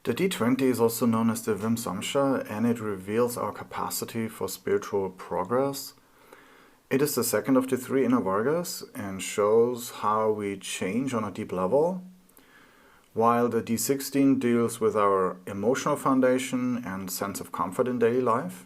The D20 is also known as the Vimsamsha, and it reveals our capacity for spiritual progress. It is the second of the three inner Vargas and shows how we change on a deep level, while the D16 deals with our emotional foundation and sense of comfort in daily life.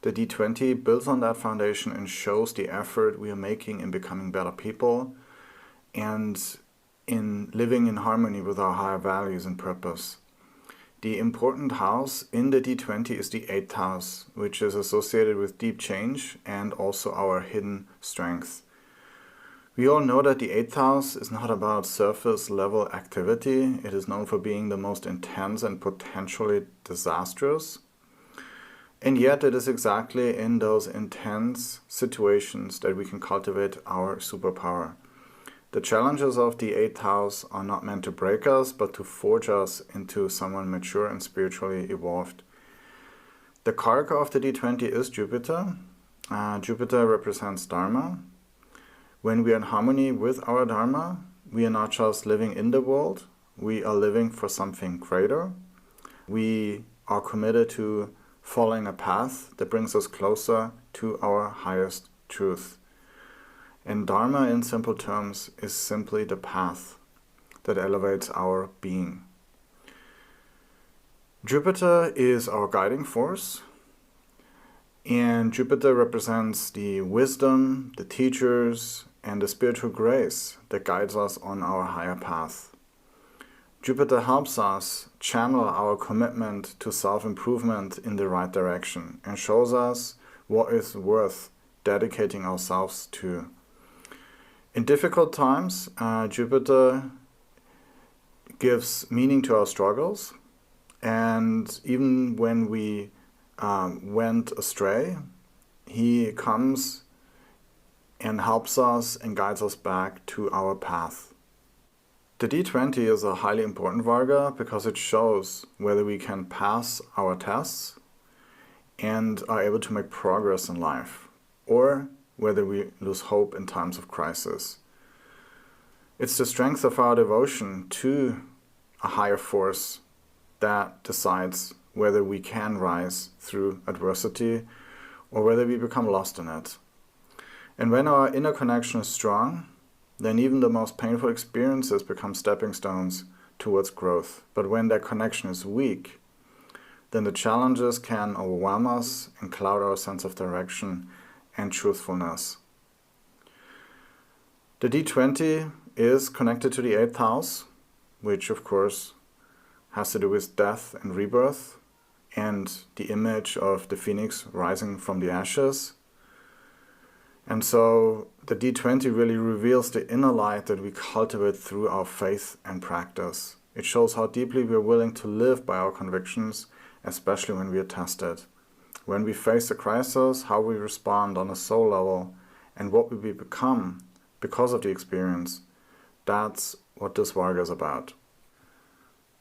The D20 builds on that foundation and shows the effort we are making in becoming better people and in living in harmony with our higher values and purpose. The important house in the D20 is the 8th house, which is associated with deep change and also our hidden strength. We all know that the 8th house is not about surface level activity. It is known for being the most intense and potentially disastrous. And yet it is exactly in those intense situations that we can cultivate our superpower. The challenges of the 8th house are not meant to break us, but to forge us into someone mature and spiritually evolved. The karaka of the D20 is Jupiter. Jupiter represents Dharma. When we are in harmony with our Dharma, we are not just living in the world, we are living for something greater. We are committed to following a path that brings us closer to our highest truth. And Dharma, in simple terms, is simply the path that elevates our being. Jupiter is our guiding force, and Jupiter represents the wisdom, the teachers, and the spiritual grace that guides us on our higher path. Jupiter helps us channel our commitment to self-improvement in the right direction and shows us what is worth dedicating ourselves to. In difficult times, Jupiter gives meaning to our struggles, and even when we went astray, he comes and helps us and guides us back to our path. The D20 is a highly important Varga because it shows whether we can pass our tests and are able to make progress in life, or whether we lose hope in times of crisis. It's the strength of our devotion to a higher force that decides whether we can rise through adversity or whether we become lost in it. And when our inner connection is strong, then even the most painful experiences become stepping stones towards growth. But when that connection is weak, then the challenges can overwhelm us and cloud our sense of direction and truthfulness. The D20 is connected to the 8th house, which of course has to do with death and rebirth, and the image of the phoenix rising from the ashes. And so the D20 really reveals the inner light that we cultivate through our faith and practice. It shows how deeply we are willing to live by our convictions, especially when we are tested. When we face a crisis, how we respond on a soul level, and what we become because of the experience. That's what this Varga is about.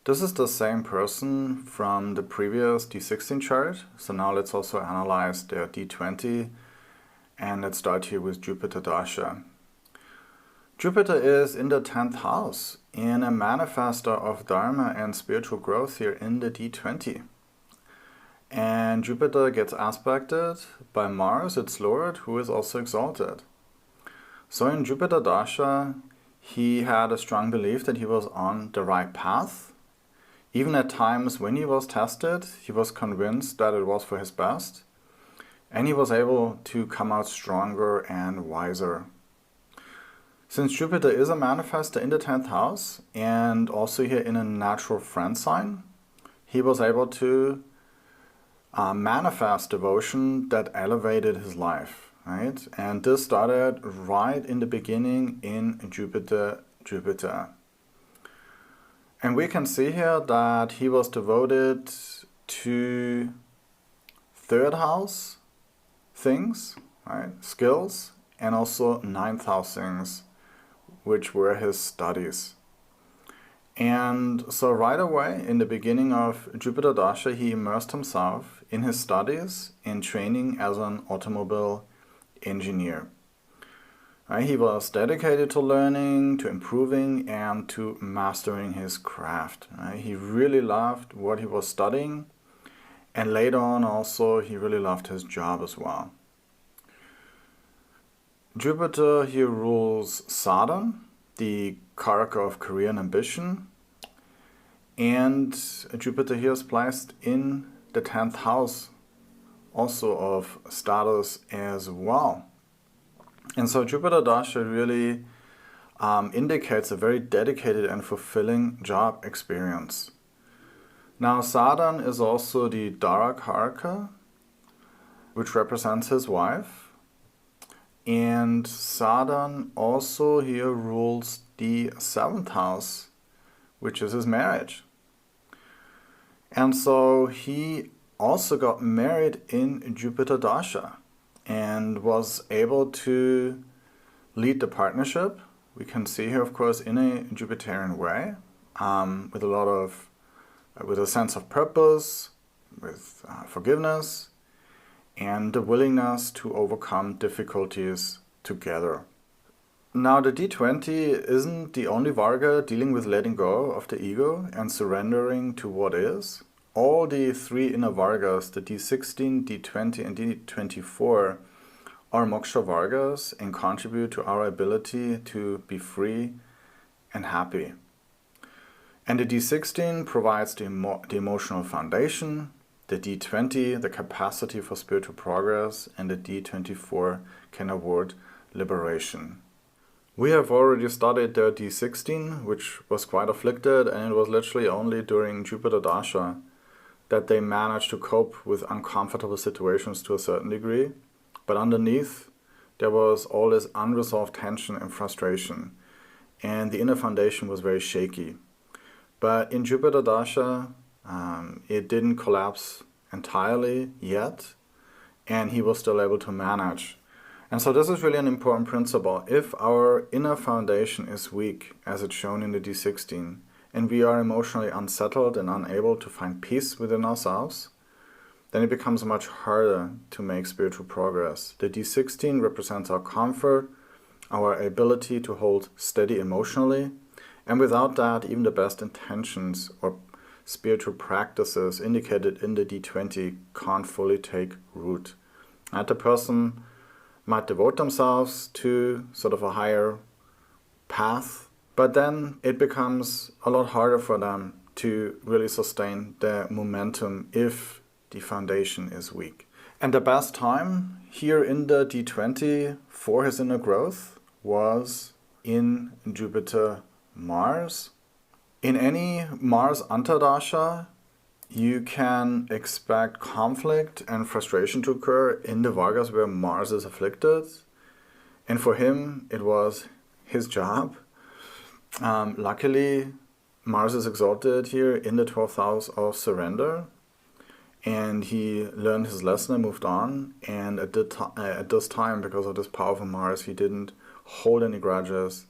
This is the same person from the previous D16 chart, so now let's also analyze their D20, and let's start here with Jupiter Dasha. Jupiter is in the 10th house and a manifestor of Dharma and spiritual growth here in the D20. And Jupiter gets aspected by Mars, its lord, who is also exalted. So in Jupiter Dasha, he had a strong belief that he was on the right path. Even at times when he was tested, he was convinced that it was for his best. And he was able to come out stronger and wiser. Since Jupiter is a manifestor in the 10th house, and also here in a natural friend sign, he was able to manifest devotion that elevated his life, right? And this started right in the beginning in Jupiter. And we can see here that he was devoted to 3rd house things, right? Skills, and also 9th house things, which were his studies. And so right away, in the beginning of Jupiter Dasha, he immersed himself in his studies in training as an automobile engineer. He was dedicated to learning, to improving, and to mastering his craft. He really loved what he was studying, and later on also he really loved his job as well. Jupiter here rules Saturn, the karaka of career and ambition, and Jupiter here is placed in the 10th house, also of status as well. And so Jupiter Dasha really indicates a very dedicated and fulfilling job experience. Now Saturn is also the Dara Karaka, which represents his wife. And Saturn also here rules the 7th house, which is his marriage. And so he also got married in Jupiter Dasha and was able to lead the partnership. We can see here, of course, in a Jupiterian way, with a sense of purpose, with forgiveness, and the willingness to overcome difficulties together. Now the D20 isn't the only Varga dealing with letting go of the ego and surrendering to what is. All the three inner Vargas, the D16, D20 and D24, are moksha Vargas and contribute to our ability to be free and happy. And the D16 provides the emotional foundation, the D20 the capacity for spiritual progress, and the D24 can award liberation. We have already studied the D16, which was quite afflicted, and it was literally only during Jupiter Dasha that they managed to cope with uncomfortable situations to a certain degree. But underneath, there was all this unresolved tension and frustration, and the inner foundation was very shaky. But in Jupiter Dasha, it didn't collapse entirely yet, and he was still able to manage. And so this is really an important principle. If our inner foundation is weak, as it's shown in the D16, and we are emotionally unsettled and unable to find peace within ourselves, then it becomes much harder to make spiritual progress. The D16 represents our comfort, our ability to hold steady emotionally, and without that, even the best intentions or spiritual practices indicated in the D20 can't fully take root. And the person might devote themselves to sort of a higher path, but then it becomes a lot harder for them to really sustain the momentum if the foundation is weak. And the best time here in the D20 for his inner growth was in Jupiter Mars. In any Mars Antardasha, you can expect conflict and frustration to occur in the Vargas where Mars is afflicted. And for him, it was his job. Luckily, Mars is exalted here in the 12th house of surrender. And he learned his lesson and moved on. And at this time, because of this powerful Mars, he didn't hold any grudges.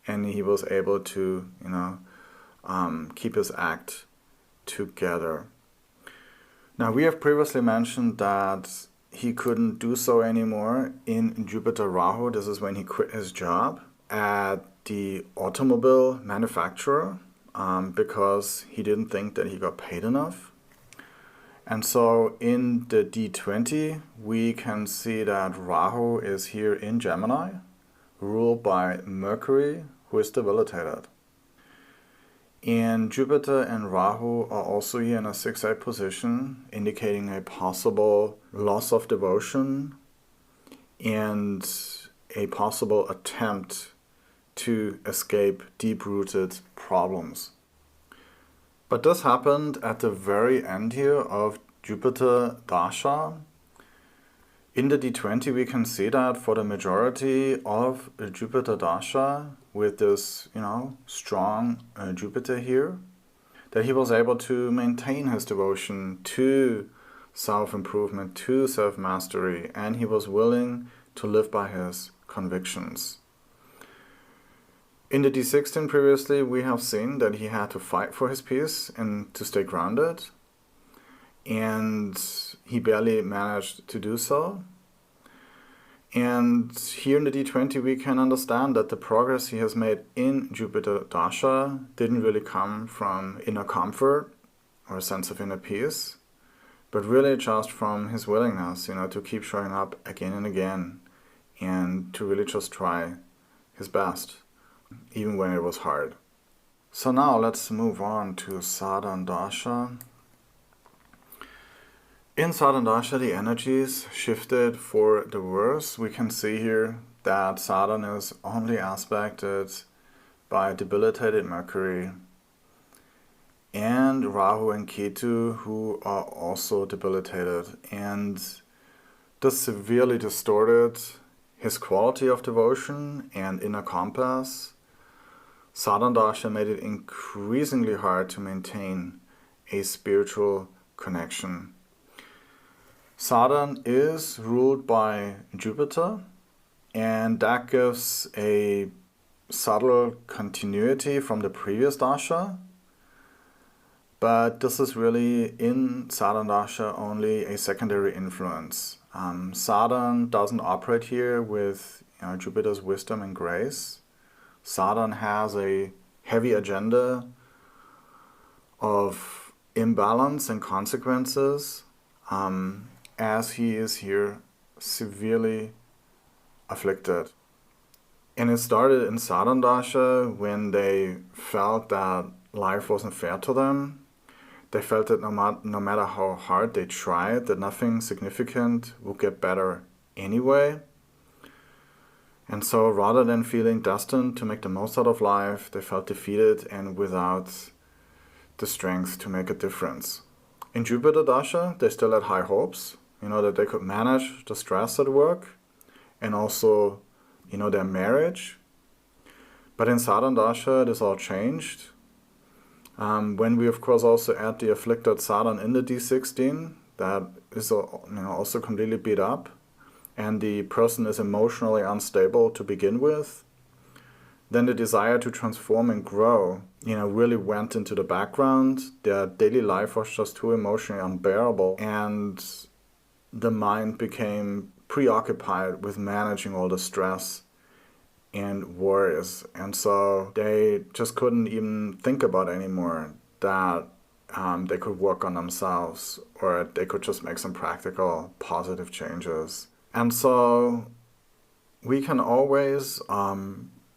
And he was able to, keep his act together. Now, we have previously mentioned that he couldn't do so anymore in Jupiter Rahu. This is when he quit his job at the automobile manufacturer because he didn't think that he got paid enough. And so in the D20, we can see that Rahu is here in Gemini, ruled by Mercury, who is debilitated. And Jupiter and Rahu are also here in a 6-8 position, indicating a possible loss of devotion and a possible attempt to escape deep-rooted problems. But this happened at the very end here of Jupiter Dasha. In the D20 we can see that for the majority of Jupiter Dasha, with this, strong Jupiter here, that he was able to maintain his devotion to self-improvement, to self-mastery, and he was willing to live by his convictions. In the D16 previously, we have seen that he had to fight for his peace and to stay grounded, and he barely managed to do so. And here in the D20 we can understand that the progress he has made in Jupiter Dasha didn't really come from inner comfort or a sense of inner peace, but really just from his willingness, to keep showing up again and again and to really just try his best, even when it was hard. So now let's move on to Saturn Dasha. In Saturn Dasha, the energies shifted for the worse. We can see here that Saturn is only aspected by debilitated Mercury and Rahu and Ketu, who are also debilitated. And this severely distorted his quality of devotion and inner compass. Saturn Dasha made it increasingly hard to maintain a spiritual connection. Saturn is ruled by Jupiter, and that gives a subtle continuity from the previous Dasha. But this is really in Saturn Dasha only a secondary influence. Saturn doesn't operate here with Jupiter's wisdom and grace. Saturn has a heavy agenda of imbalance and consequences, as he is here severely afflicted. And it started in Saturn Dasha when they felt that life wasn't fair to them. They felt that no matter how hard they tried, that nothing significant would get better anyway. And so rather than feeling destined to make the most out of life, they felt defeated and without the strength to make a difference. In Jupiter Dasha, they still had high hopes, that they could manage the stress at work and also, their marriage. But in Saturn Dasha, this all changed. When we, of course, also add the afflicted Saturn in the D16, that is also completely beat up, and the person is emotionally unstable to begin with, then the desire to transform and grow, really went into the background. Their daily life was just too emotionally unbearable, and the mind became preoccupied with managing all the stress and worries. And so they just couldn't even think about anymore that they could work on themselves, or they could just make some practical positive changes. And so we can always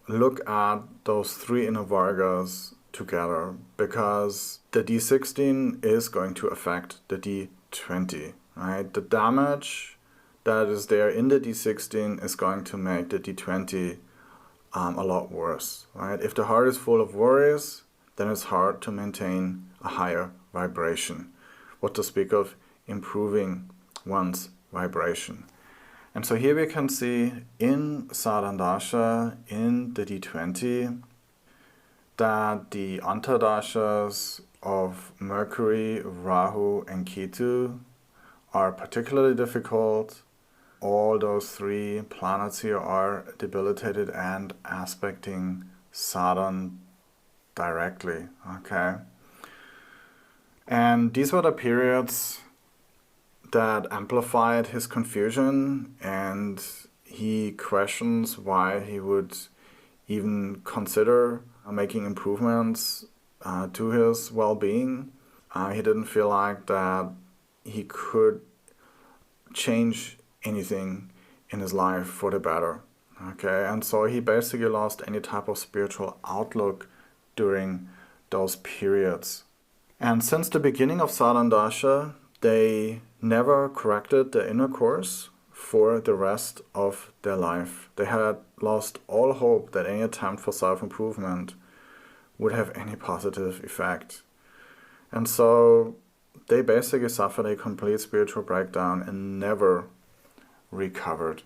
look at those three inner Vargas together, because the D16 is going to affect the D20, right? The damage that is there in the D16 is going to make the D20 a lot worse, right? If the heart is full of worries, then it's hard to maintain a higher vibration. What to speak of improving one's vibration. And so here we can see in Saturn Dasha, in the D20, that the Antardashas of Mercury, Rahu, and Ketu are particularly difficult. All those three planets here are debilitated and aspecting Saturn directly, okay? And these were the periods that amplified his confusion, and he questions why he would even consider making improvements to his well-being. He didn't feel like that he could change anything in his life for the better, okay? And so he basically lost any type of spiritual outlook during those periods. And since the beginning of Saturn Dasha, they never corrected their inner course for the rest of their life. They had lost all hope that any attempt for self-improvement would have any positive effect. And so they basically suffered a complete spiritual breakdown and never recovered.